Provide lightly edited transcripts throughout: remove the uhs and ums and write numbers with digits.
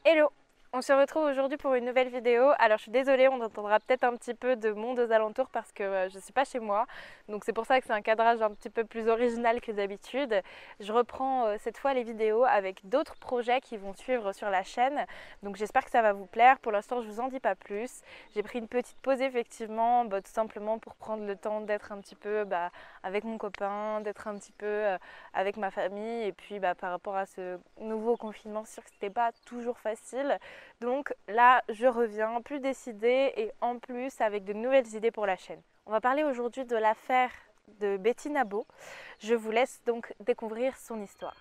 Hello! On se retrouve aujourd'hui pour une nouvelle vidéo. Alors je suis désolée, on entendra peut-être un petit peu de monde aux alentours parce que je ne suis pas chez moi. Donc c'est pour ça que c'est un cadrage un petit peu plus original que d'habitude. Je reprends cette fois les vidéos avec d'autres projets qui vont suivre sur la chaîne. Donc j'espère que ça va vous plaire. Pour l'instant je vous en dis pas plus. J'ai pris une petite pause effectivement, tout simplement pour prendre le temps d'être un petit peu avec mon copain, d'être un petit peu avec ma famille. Et puis par rapport à ce nouveau confinement, c'est sûr que c'était pas toujours facile. Donc là, je reviens plus décidée et en plus avec de nouvelles idées pour la chaîne. On va parler aujourd'hui de l'affaire de Betty Nabo. Je vous laisse donc découvrir son histoire.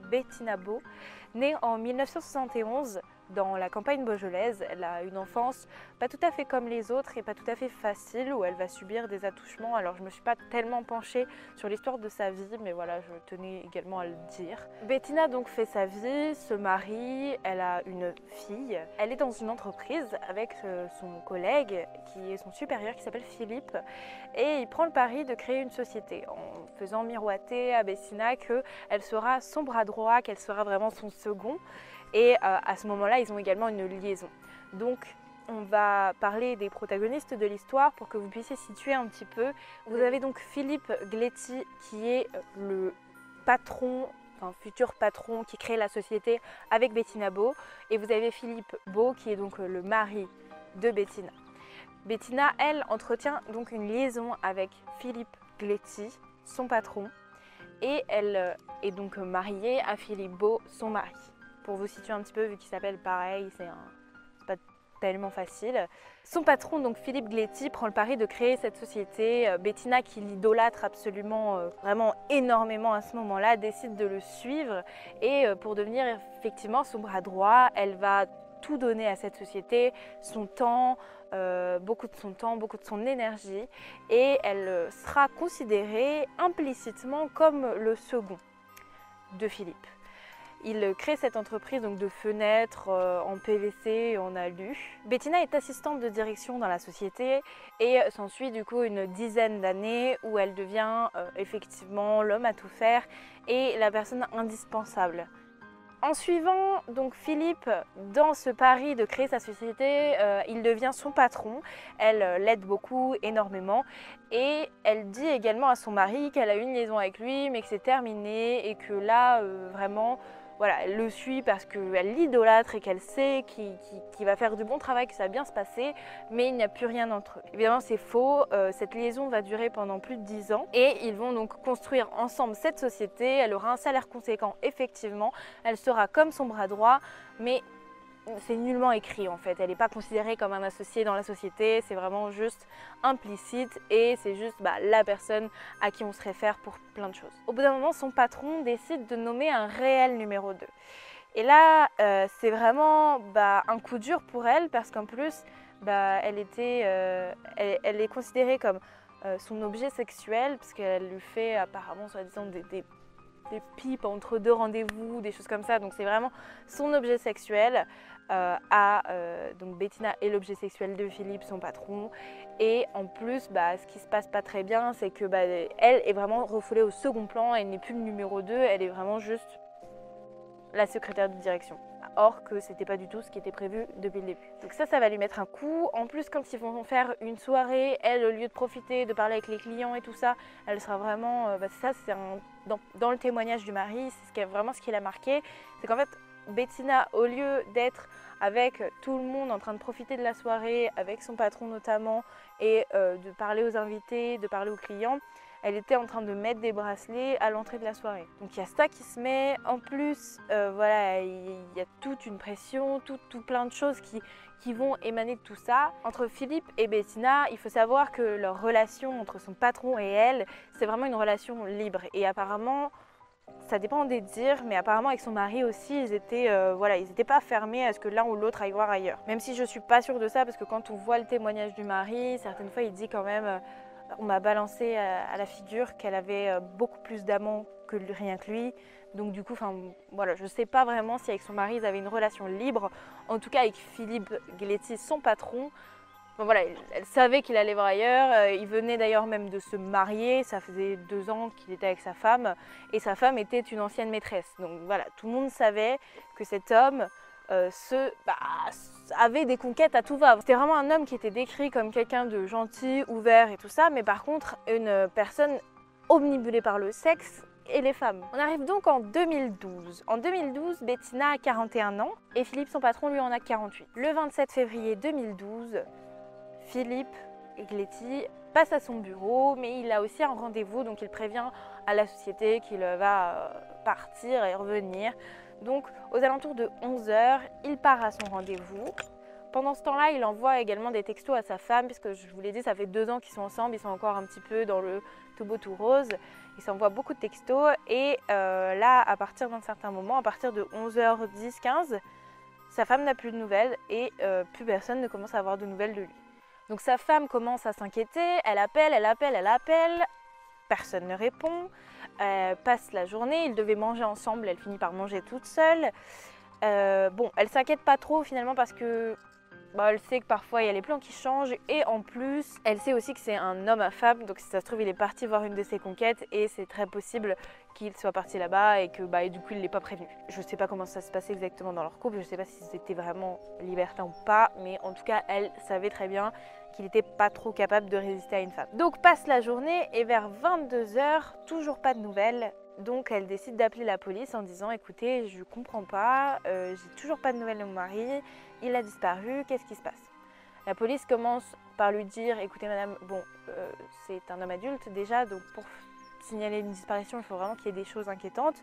Betty Nabo, née en 1971 dans la campagne beaujolaise. Elle a une enfance pas tout à fait comme les autres et pas tout à fait facile où elle va subir des attouchements. Alors je me suis pas tellement penchée sur l'histoire de sa vie, mais voilà, je tenais également à le dire. Bettina donc fait sa vie, se marie, elle a une fille. Elle est dans une entreprise avec son collègue qui est son supérieur qui s'appelle Philippe et il prend le pari de créer une société en faisant miroiter à Bettina qu'elle sera son bras droit, qu'elle sera vraiment son second. Et à ce moment-là, ils ont également une liaison. Donc, on va parler des protagonistes de l'histoire pour que vous puissiez situer un petit peu. Vous avez donc Philippe Gletti qui est le patron, enfin futur patron qui crée la société avec Bettina Beau. Et vous avez Philippe Beau qui est donc le mari de Bettina. Bettina, elle, entretient donc une liaison avec Philippe Gletti, son patron. Et elle est donc mariée à Philippe Beau, son mari. Pour vous situer un petit peu, vu qu'il s'appelle pareil, c'est pas tellement facile. Son patron, donc Philippe Gletti, prend le pari de créer cette société. Bettina, qui l'idolâtre absolument, vraiment énormément à ce moment-là, décide de le suivre. Et pour devenir effectivement son bras droit, elle va tout donner à cette société, son temps, beaucoup de son temps, beaucoup de son énergie. Et elle sera considérée implicitement comme le second de Philippe. Il crée cette entreprise donc de fenêtres en PVC et en alu. Bettina est assistante de direction dans la société et s'ensuit du coup une dizaine d'années où elle devient effectivement l'homme à tout faire et la personne indispensable. En suivant donc Philippe dans ce pari de créer sa société, il devient son patron. Elle l'aide beaucoup, énormément. Et elle dit également à son mari qu'elle a eu une liaison avec lui, mais que c'est terminé et que là, vraiment, voilà, elle le suit parce qu'elle l'idolâtre et qu'elle sait qu'il va faire du bon travail, que ça va bien se passer, mais il n'y a plus rien entre eux. Évidemment, c'est faux. Cette liaison va durer pendant plus de 10 ans et ils vont donc construire ensemble cette société. Elle aura un salaire conséquent, effectivement. Elle sera comme son bras droit, mais c'est nullement écrit en fait. Elle n'est pas considérée comme un associé dans la société, c'est vraiment juste implicite et c'est juste la personne à qui on se réfère pour plein de choses. Au bout d'un moment, son patron décide de nommer un réel numéro 2. Et là, c'est vraiment un coup dur pour elle parce qu'en plus, elle est considérée comme son objet sexuel parce qu'elle lui fait apparemment, soi-disant, des pipes entre deux rendez-vous, des choses comme ça. Donc c'est vraiment son objet sexuel. Donc Bettina est l'objet sexuel de Philippe, son patron. Et en plus, ce qui se passe pas très bien, c'est que elle est vraiment refoulée au second plan. Elle n'est plus le numéro 2, elle est vraiment juste la secrétaire de direction. Or que c'était pas du tout ce qui était prévu depuis le début. Donc ça va lui mettre un coup. En plus, quand ils vont faire une soirée, elle, au lieu de profiter, de parler avec les clients et tout ça, elle sera vraiment... ça, c'est dans le témoignage du mari, c'est vraiment ce qui l'a marqué. C'est qu'en fait, Bettina, au lieu d'être avec tout le monde en train de profiter de la soirée, avec son patron notamment, et de parler aux invités, de parler aux clients, elle était en train de mettre des bracelets à l'entrée de la soirée. Donc il y a ça qui se met. En plus, voilà, il y a toute une pression, tout plein de choses qui vont émaner de tout ça. Entre Philippe et Bettina, il faut savoir que leur relation entre son patron et elle, c'est vraiment une relation libre. Et apparemment, ça dépend des dires, mais apparemment avec son mari aussi, ils étaient pas fermés à ce que l'un ou l'autre aille voir ailleurs. Même si je suis pas sûre de ça, parce que quand on voit le témoignage du mari, certaines fois il dit quand même On m'a balancé à la figure qu'elle avait beaucoup plus d'amants que rien que lui. Donc du coup, voilà, je ne sais pas vraiment si avec son mari, ils avaient une relation libre. En tout cas, avec Philippe Gléty, son patron, voilà, elle savait qu'il allait voir ailleurs. Il venait d'ailleurs même de se marier. Ça faisait 2 ans qu'il était avec sa femme. Et sa femme était une ancienne maîtresse. Donc voilà, tout le monde savait que cet homme avait des conquêtes à tout va. C'était vraiment un homme qui était décrit comme quelqu'un de gentil, ouvert et tout ça. Mais par contre, une personne omnibulée par le sexe et les femmes. On arrive donc en 2012. En 2012, Bettina a 41 ans et Philippe, son patron, lui en a 48. Le 27 février 2012, Philippe Gléty passe à son bureau, mais il a aussi un rendez-vous, donc il prévient à la société qu'il va partir et revenir. Donc aux alentours de 11 h, il part à son rendez-vous. Pendant ce temps-là, il envoie également des textos à sa femme, puisque je vous l'ai dit, ça fait 2 ans qu'ils sont ensemble, ils sont encore un petit peu dans le tout beau tout rose. Il s'envoie beaucoup de textos et là, à partir d'un certain moment, à partir de 11h10, 15, sa femme n'a plus de nouvelles et plus personne ne commence à avoir de nouvelles de lui. Donc sa femme commence à s'inquiéter, elle appelle, personne ne répond, passe la journée, ils devaient manger ensemble, elle finit par manger toute seule. Bon, elle s'inquiète pas trop finalement parce que elle sait que parfois il y a les plans qui changent et en plus elle sait aussi que c'est un homme à femme, donc si ça se trouve il est parti voir une de ses conquêtes et c'est très possible qu'il soit parti là-bas et que et du coup il ne l'est pas prévenu. Je ne sais pas comment ça se passait exactement dans leur couple, je ne sais pas si c'était vraiment libertin ou pas, mais en tout cas elle savait très bien qu'il n'était pas trop capable de résister à une femme. Donc passe la journée et vers 22 h, toujours pas de nouvelles. Donc elle décide d'appeler la police en disant écoutez, je comprends pas, j'ai toujours pas de nouvelles de mon mari, il a disparu, qu'est-ce qui se passe? La police commence par lui dire écoutez madame, bon c'est un homme adulte déjà, donc pour signaler une disparition il faut vraiment qu'il y ait des choses inquiétantes.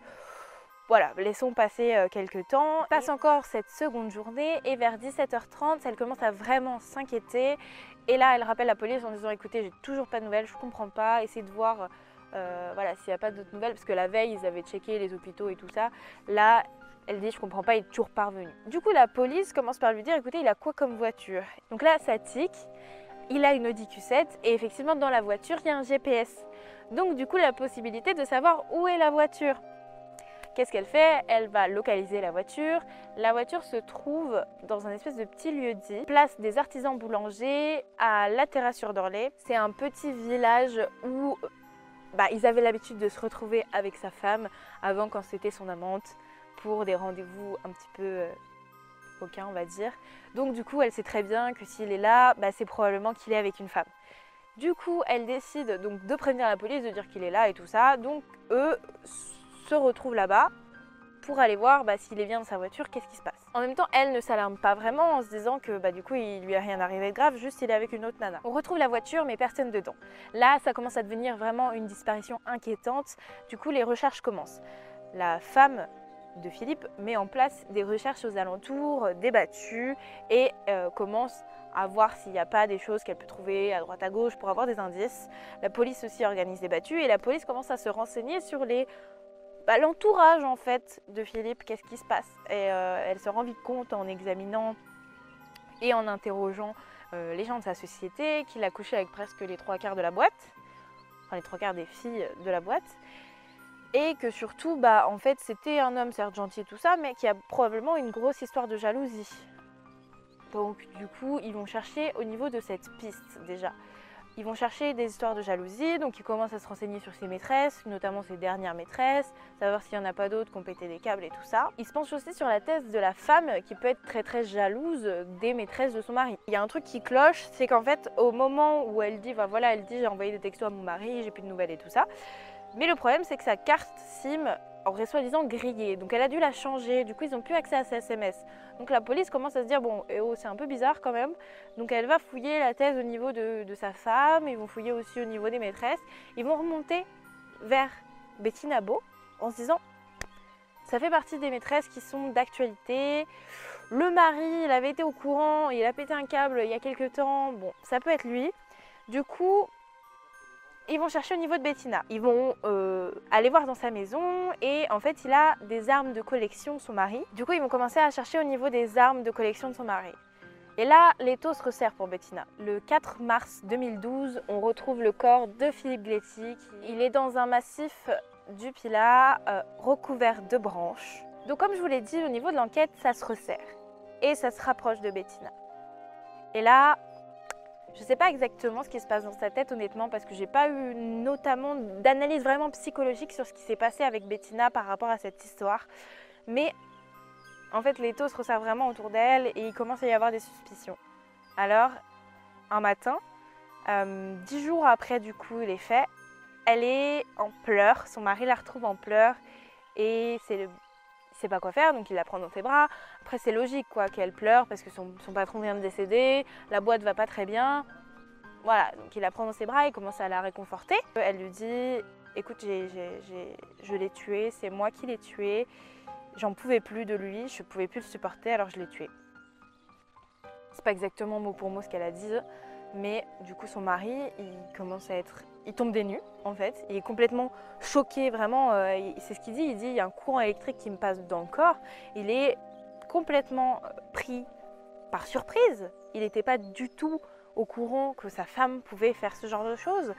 Voilà, laissons passer quelques temps. Passe encore cette seconde journée et vers 17h30, elle commence à vraiment s'inquiéter. Et là, elle rappelle la police en disant écoutez, j'ai toujours pas de nouvelles, je comprends pas, essayez de voir voilà, s'il n'y a pas d'autres nouvelles. Parce que la veille, ils avaient checké les hôpitaux et tout ça. Là, elle dit je comprends pas, il est toujours pas revenu. Du coup, la police commence par lui dire écoutez, il a quoi comme voiture? Donc là, ça tique. Il a une Audi Q7 et effectivement, dans la voiture, il y a un GPS. Donc du coup, la possibilité de savoir où est la voiture. Qu'est-ce qu'elle fait? Elle va localiser la voiture. La voiture se trouve dans un espèce de petit lieu-dit, place des artisans boulangers à La Terrasse-sur-Dorlay. C'est un petit village où ils avaient l'habitude de se retrouver avec sa femme avant quand c'était son amante pour des rendez-vous un petit peu coquins, on va dire. Donc du coup, elle sait très bien que s'il est là, c'est probablement qu'il est avec une femme. Du coup, elle décide donc de prévenir la police, de dire qu'il est là et tout ça. Donc eux se retrouvent là-bas pour aller voir s'il est bien dans sa voiture, qu'est-ce qui se passe. En même temps, elle ne s'alarme pas vraiment en se disant que du coup il lui a rien arrivé de grave, juste il est avec une autre nana. On retrouve la voiture mais personne dedans. Là, ça commence à devenir vraiment une disparition inquiétante. Du coup, les recherches commencent. La femme de Philippe met en place des recherches aux alentours, des battues et commence à voir s'il n'y a pas des choses qu'elle peut trouver à droite à gauche pour avoir des indices. La police aussi organise des battues et la police commence à se renseigner sur l'entourage en fait de Philippe, qu'est-ce qui se passe. Et elle se rend vite compte en examinant et en interrogeant les gens de sa société qu'il a couché avec presque les 3/4 de la boîte, enfin les 3/4 des filles de la boîte. Et que surtout, en fait, c'était un homme certes gentil et tout ça, mais qui a probablement une grosse histoire de jalousie. Donc du coup, ils vont chercher au niveau de cette piste déjà. Ils vont chercher des histoires de jalousie, donc ils commencent à se renseigner sur ses maîtresses, notamment ses dernières maîtresses, savoir s'il n'y en a pas d'autres qui ont pété des câbles et tout ça. Ils se penchent aussi sur la thèse de la femme qui peut être très très jalouse des maîtresses de son mari. Il y a un truc qui cloche, c'est qu'en fait, au moment où elle dit, elle dit j'ai envoyé des textos à mon mari, j'ai plus de nouvelles et tout ça. Mais le problème, c'est que sa carte SIM aurait soi-disant grillé. Donc elle a dû la changer. Du coup, ils n'ont plus accès à ses SMS. Donc la police commence à se dire, bon, c'est un peu bizarre quand même. Donc elle va fouiller la thèse au niveau de sa femme. Ils vont fouiller aussi au niveau des maîtresses. Ils vont remonter vers Bettina Beau en se disant, ça fait partie des maîtresses qui sont d'actualité. Le mari, il avait été au courant, il a pété un câble il y a quelques temps. Bon, ça peut être lui. Du coup, ils vont chercher au niveau de Bettina. Ils vont aller voir dans sa maison et en fait il a des armes de collection, son mari. Du coup ils vont commencer à chercher au niveau des armes de collection de son mari. Et là, l'étau se resserre pour Bettina. Le 4 mars 2012, on retrouve le corps de Philippe Gléty. Il est dans un massif du Pilat recouvert de branches. Donc comme je vous l'ai dit, au niveau de l'enquête, ça se resserre et ça se rapproche de Bettina. Et là, je ne sais pas exactement ce qui se passe dans sa tête honnêtement parce que j'ai pas eu notamment d'analyse vraiment psychologique sur ce qui s'est passé avec Bettina par rapport à cette histoire. Mais en fait, l'étau se resserre vraiment autour d'elle et il commence à y avoir des suspicions. Alors, un matin, 10 jours après du coup les faits, elle est en pleurs, son mari la retrouve en pleurs et il sait pas quoi faire, donc il la prend dans ses bras. Après c'est logique quoi qu'elle pleure parce que son patron vient de décéder, la boîte va pas très bien. Voilà, donc il la prend dans ses bras, il commence à la réconforter. Elle lui dit, écoute, je l'ai tué, c'est moi qui l'ai tué. J'en pouvais plus de lui, je pouvais plus le supporter, alors je l'ai tué. C'est pas exactement mot pour mot ce qu'elle a dit, mais du coup son mari, il tombe des nues en fait. Il est complètement choqué, vraiment. C'est ce qu'il dit. Il dit, il y a un courant électrique qui me passe dans le corps. Il est complètement pris par surprise. Il n'était pas du tout au courant que sa femme pouvait faire ce genre de choses.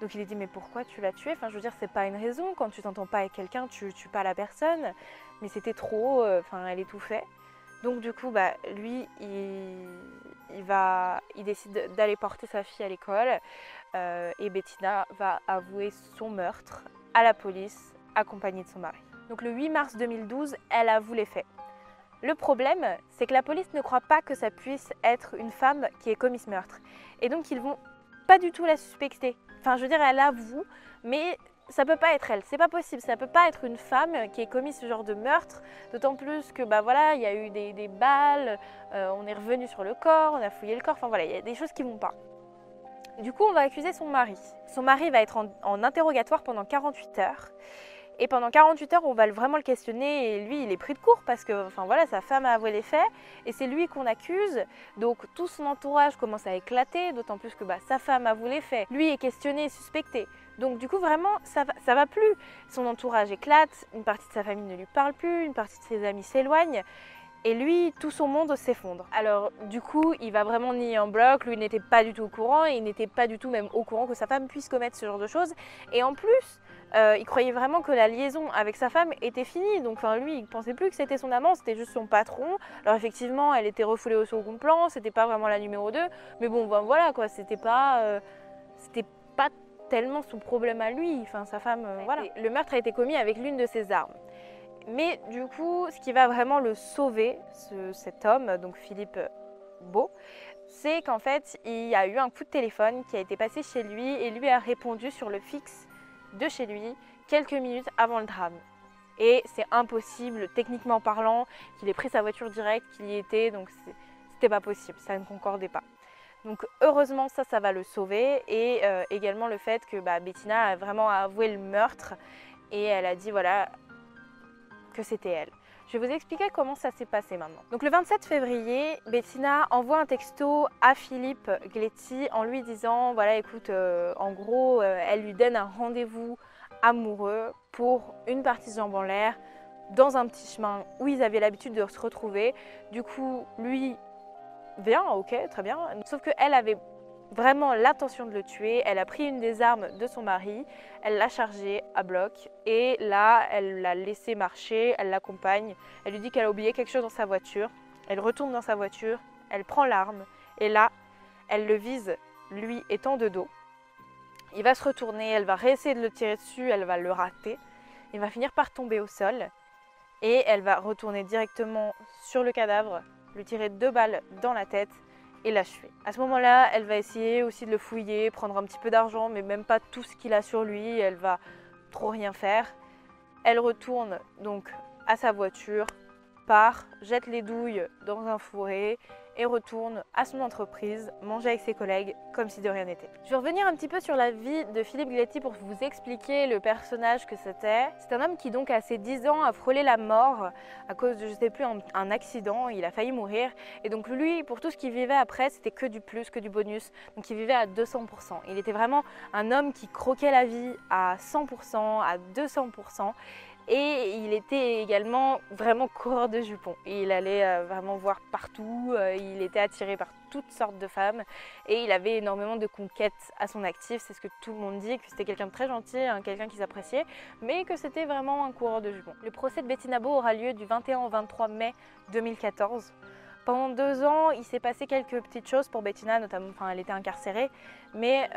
Donc il lui dit mais pourquoi tu l'as tué? Enfin je veux dire c'est pas une raison, quand tu t'entends pas avec quelqu'un tu tues pas la personne, mais c'était trop, elle étouffait. Donc du coup lui il décide d'aller porter sa fille à l'école et Bettina va avouer son meurtre à la police accompagnée de son mari. Donc le 8 mars 2012 elle avoue les faits. Le problème c'est que la police ne croit pas que ça puisse être une femme qui ait commis ce meurtre et donc ils vont pas du tout la suspecter. Enfin, je veux dire, elle avoue, mais ça peut pas être elle, c'est pas possible. Ça peut pas être une femme qui ait commis ce genre de meurtre, d'autant plus que il y a eu des balles, on est revenu sur le corps, on a fouillé le corps, enfin voilà, il y a des choses qui vont pas. Du coup, on va accuser son mari. Son mari va être en interrogatoire pendant 48 heures. Et pendant 48 heures, on va vraiment le questionner et lui, il est pris de court parce que sa femme a avoué les faits et c'est lui qu'on accuse. Donc tout son entourage commence à éclater, d'autant plus que sa femme avoue les faits. Lui est questionné et suspecté. Donc du coup, vraiment, ça va plus. Son entourage éclate, une partie de sa famille ne lui parle plus, une partie de ses amis s'éloigne. Et lui, tout son monde s'effondre. Alors du coup, il va vraiment nier en bloc, lui n'était pas du tout au courant, et il n'était pas du tout même au courant que sa femme puisse commettre ce genre de choses. Et en plus, il croyait vraiment que la liaison avec sa femme était finie. Donc lui, il pensait plus que c'était son amant, c'était juste son patron. Alors effectivement, elle était refoulée au second plan, c'était pas vraiment la numéro 2. Mais bon, voilà quoi, c'était pas tellement son problème à lui. Sa femme, voilà. Le meurtre a été commis avec l'une de ses armes. Mais du coup, ce qui va vraiment le sauver, cet homme, donc Philippe Beau, c'est qu'en fait, il y a eu un coup de téléphone qui a été passé chez lui et lui a répondu sur le fixe de chez lui quelques minutes avant le drame. Et c'est impossible, techniquement parlant, qu'il ait pris sa voiture directe, qu'il y était, donc c'était pas possible, ça ne concordait pas. Donc heureusement, ça va le sauver et également le fait que Bettina a vraiment avoué le meurtre et elle a dit voilà que c'était elle. Je vais vous expliquer comment ça s'est passé maintenant. Donc le 27 février, Bettina envoie un texto à Philippe Gléty en lui disant voilà écoute, en gros elle lui donne un rendez-vous amoureux pour une partie de jambes en l'air dans un petit chemin où ils avaient l'habitude de se retrouver. Du coup lui vient, ok très bien, sauf qu'elle avait vraiment l'intention de le tuer. Elle a pris une des armes de son mari, elle l'a chargée à bloc et là elle l'a laissé marcher, elle l'accompagne, elle lui dit qu'elle a oublié quelque chose dans sa voiture, elle retourne dans sa voiture, elle prend l'arme et là elle le vise lui étant de dos. Il va se retourner, elle va réessayer de le tirer dessus, elle va le rater, il va finir par tomber au sol et elle va retourner directement sur le cadavre, lui tirer 2 balles dans la tête et l'achever. À ce moment-là, elle va essayer aussi de le fouiller, prendre un petit peu d'argent, mais même pas tout ce qu'il a sur lui, elle va trop rien faire. Elle retourne donc à sa voiture, part, jette les douilles dans un fourré et retourne à son entreprise, manger avec ses collègues comme si de rien n'était. Je vais revenir un petit peu sur la vie de Philippe Gléty pour vous expliquer le personnage que c'était. C'est un homme qui donc à ses 10 ans a frôlé la mort à cause de, je sais plus, un accident, il a failli mourir. Et donc lui, pour tout ce qu'il vivait après, c'était que du plus, que du bonus. Donc il vivait à 200%. Il était vraiment un homme qui croquait la vie à 100%, à 200%. Et il était également vraiment coureur de jupons. Et il allait vraiment voir partout, il était attiré par toutes sortes de femmes et il avait énormément de conquêtes à son actif. C'est ce que tout le monde dit, que c'était quelqu'un de très gentil, quelqu'un qui s'appréciait, mais que c'était vraiment un coureur de jupons. Le procès de Betty Nabo aura lieu du 21 au 23 mai 2014. Pendant 2 ans, il s'est passé quelques petites choses pour Bettina, notamment, elle était incarcérée, mais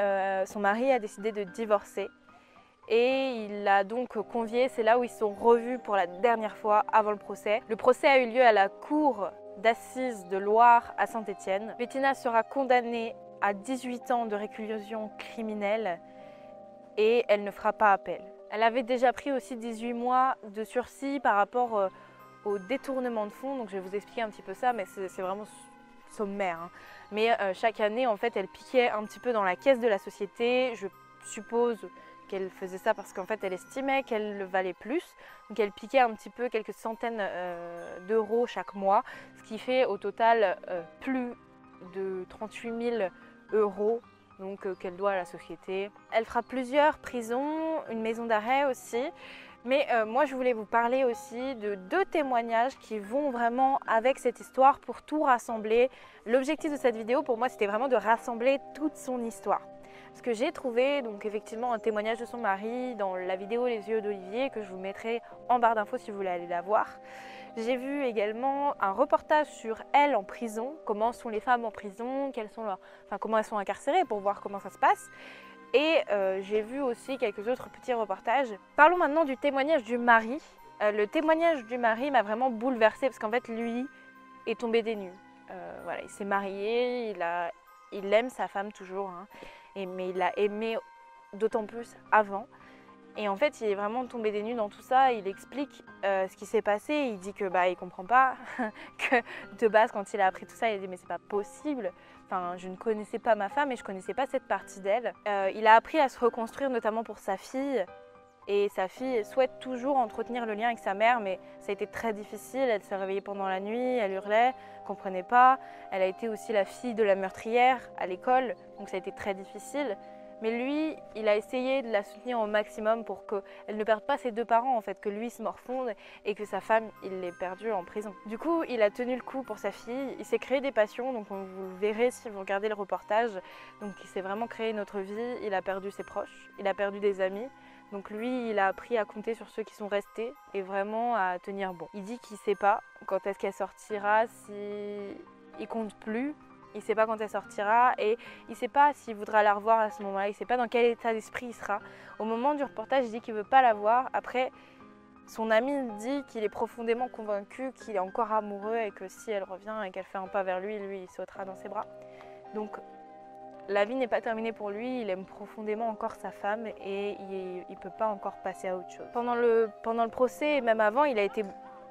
son mari a décidé de divorcer. Et il l'a donc convié, c'est là où ils se sont revus pour la dernière fois avant le procès. Le procès a eu lieu à la cour d'assises de Loire à Saint-Étienne. Bettina sera condamnée à 18 ans de réclusion criminelle et elle ne fera pas appel. Elle avait déjà pris aussi 18 mois de sursis par rapport au détournement de fonds, donc je vais vous expliquer un petit peu ça, mais c'est vraiment sommaire. Hein. Mais chaque année, en fait, elle piquait un petit peu dans la caisse de la société. Je suppose qu'elle faisait ça parce qu'en fait elle estimait qu'elle le valait plus, donc elle piquait un petit peu quelques centaines d'euros chaque mois, ce qui fait au total plus de 38 000 euros donc, qu'elle doit à la société. Elle fera plusieurs prisons, une maison d'arrêt aussi, mais moi je voulais vous parler aussi de 2 témoignages qui vont vraiment avec cette histoire pour tout rassembler. L'objectif de cette vidéo pour moi c'était vraiment de rassembler toute son histoire. Parce que j'ai trouvé donc effectivement un témoignage de son mari dans la vidéo Les yeux d'Olivier que je vous mettrai en barre d'infos si vous voulez aller la voir. J'ai vu également un reportage sur elle en prison, comment sont les femmes en prison, comment elles sont incarcérées pour voir comment ça se passe. Et j'ai vu aussi quelques autres petits reportages. Parlons maintenant du témoignage du mari. Le témoignage du mari m'a vraiment bouleversée parce qu'en fait lui est tombé des nues. Voilà, il s'est marié, il aime sa femme toujours. Hein. Mais il l'a aimé d'autant plus avant. Et en fait, il est vraiment tombé des nues dans tout ça. Il explique ce qui s'est passé. Il dit que il comprend pas, que de base, quand il a appris tout ça, il a dit mais c'est pas possible. Enfin, je ne connaissais pas ma femme et je connaissais pas cette partie d'elle. Il a appris à se reconstruire, notamment pour sa fille. Et sa fille souhaite toujours entretenir le lien avec sa mère, mais ça a été très difficile. Elle s'est réveillée pendant la nuit, elle hurlait, ne comprenait pas. Elle a été aussi la fille de la meurtrière à l'école, donc ça a été très difficile. Mais lui, il a essayé de la soutenir au maximum pour qu'elle ne perde pas ses 2 parents, en fait, que lui se morfonde et que sa femme, il l'ait perdue en prison. Du coup, il a tenu le coup pour sa fille, il s'est créé des passions, donc vous le verrez si vous regardez le reportage. Donc il s'est vraiment créé une autre vie, il a perdu ses proches, il a perdu des amis. Donc lui, il a appris à compter sur ceux qui sont restés et vraiment à tenir bon. Il dit qu'il ne sait pas quand est-ce qu'elle sortira, s'il ne compte plus. Il ne sait pas quand elle sortira et il ne sait pas s'il voudra la revoir à ce moment-là. Il ne sait pas dans quel état d'esprit il sera. Au moment du reportage, il dit qu'il ne veut pas la voir. Après, son ami dit qu'il est profondément convaincu qu'il est encore amoureux et que si elle revient et qu'elle fait un pas vers lui, il sautera dans ses bras. Donc, la vie n'est pas terminée pour lui, il aime profondément encore sa femme et il ne peut pas encore passer à autre chose. Pendant le procès et même avant, il a été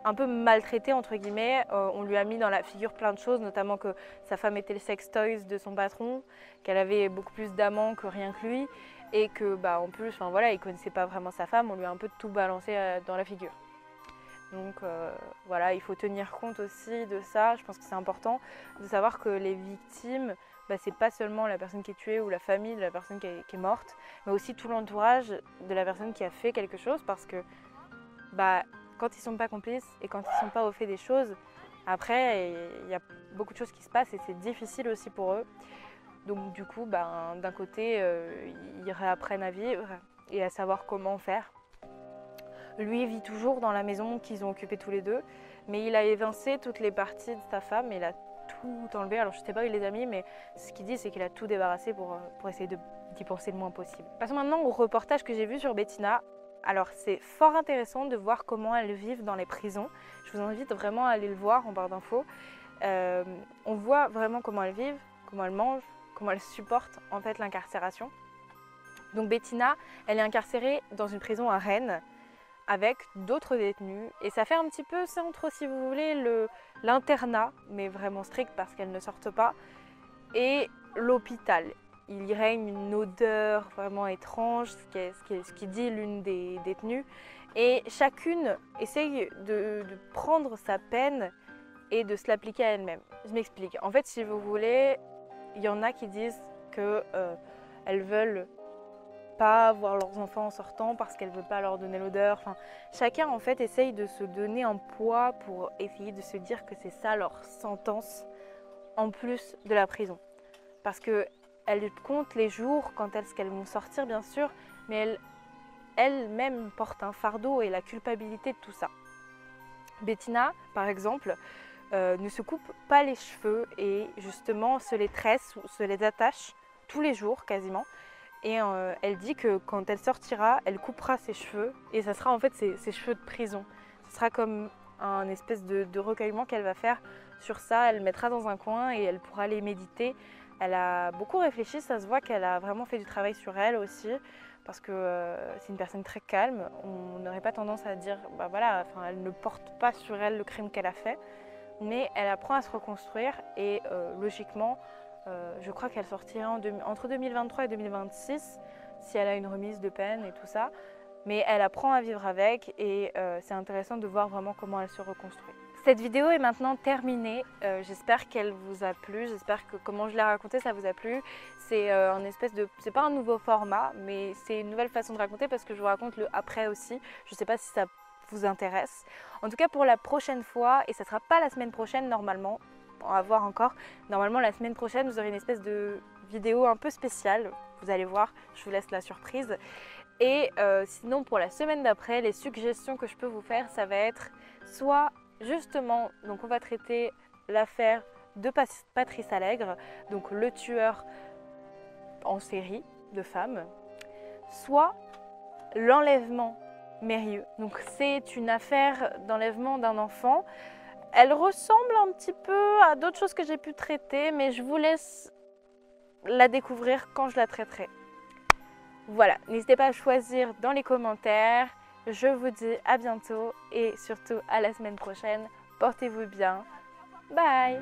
un peu maltraité entre guillemets. On lui a mis dans la figure plein de choses, notamment que sa femme était le sex toys de son patron, qu'elle avait beaucoup plus d'amants que rien que lui et que en plus, il connaissait pas vraiment sa femme, on lui a un peu tout balancé dans la figure. Donc voilà, il faut tenir compte aussi de ça. Je pense que c'est important de savoir que les victimes, c'est pas seulement la personne qui est tuée ou la famille de la personne qui est morte, mais aussi tout l'entourage de la personne qui a fait quelque chose, parce que quand ils sont pas complices et quand ils sont pas au fait des choses, après il y a beaucoup de choses qui se passent et c'est difficile aussi pour eux. Donc du coup, d'un côté, ils réapprennent à vivre et à savoir comment faire. Lui vit toujours dans la maison qu'ils ont occupée tous les deux, mais il a évincé toutes les parties de sa femme et il a tout enlevé. Alors je sais pas où il les a mis, mais ce qu'il dit c'est qu'il a tout débarrassé pour essayer d'y penser le moins possible. Passons maintenant au reportage que j'ai vu sur Bettina. Alors c'est fort intéressant de voir comment elles vivent dans les prisons. Je vous invite vraiment à aller le voir en barre d'infos. On voit vraiment comment elles vivent, comment elles mangent, comment elles supportent en fait l'incarcération. Donc Bettina, elle est incarcérée dans une prison à Rennes avec d'autres détenus et ça fait un petit peu centre, si vous voulez, l'internat, mais vraiment strict parce qu'elles ne sortent pas, et l'hôpital. Il y règne une odeur vraiment étrange, ce qui dit l'une des détenues, et chacune essaye de prendre sa peine et de se l'appliquer à elle-même. Je m'explique. En fait, si vous voulez, il y en a qui disent qu'elles veulent pas voir leurs enfants en sortant parce qu'elle ne veut pas leur donner l'odeur. Enfin, chacun en fait essaye de se donner un poids pour essayer de se dire que c'est ça leur sentence en plus de la prison. Parce qu'elles comptent les jours quand qu'elles vont sortir bien sûr, mais elles-mêmes portent un fardeau et la culpabilité de tout ça. Bettina par exemple ne se coupe pas les cheveux et justement se les tresse ou se les attache tous les jours quasiment. Et elle dit que quand elle sortira, elle coupera ses cheveux et ça sera en fait ses cheveux de prison. Ce sera comme un espèce de recueillement qu'elle va faire sur ça. Elle mettra dans un coin et elle pourra les méditer. Elle a beaucoup réfléchi, ça se voit qu'elle a vraiment fait du travail sur elle aussi parce que c'est une personne très calme. On n'aurait pas tendance à dire, bah voilà, enfin, elle ne porte pas sur elle le crime qu'elle a fait, mais elle apprend à se reconstruire et logiquement, je crois qu'elle sortira entre 2023 et 2026 si elle a une remise de peine et tout ça. Mais elle apprend à vivre avec et c'est intéressant de voir vraiment comment elle se reconstruit. Cette vidéo est maintenant terminée. J'espère qu'elle vous a plu. J'espère que comment je l'ai raconté, ça vous a plu. C'est un espèce de... C'est pas un nouveau format, mais c'est une nouvelle façon de raconter parce que je vous raconte le après aussi. Je sais pas si ça vous intéresse. En tout cas, pour la prochaine fois, et ça sera pas la semaine prochaine normalement, on va voir encore. Normalement, la semaine prochaine, vous aurez une espèce de vidéo un peu spéciale. Vous allez voir, je vous laisse la surprise. Et sinon, pour la semaine d'après, les suggestions que je peux vous faire, ça va être soit justement, donc on va traiter l'affaire de Patrice Allègre, donc le tueur en série de femmes, soit l'enlèvement Mérieux. Donc c'est une affaire d'enlèvement d'un enfant. Elle ressemble un petit peu à d'autres choses que j'ai pu traiter, mais je vous laisse la découvrir quand je la traiterai. Voilà, n'hésitez pas à choisir dans les commentaires. Je vous dis à bientôt et surtout à la semaine prochaine. Portez-vous bien. Bye!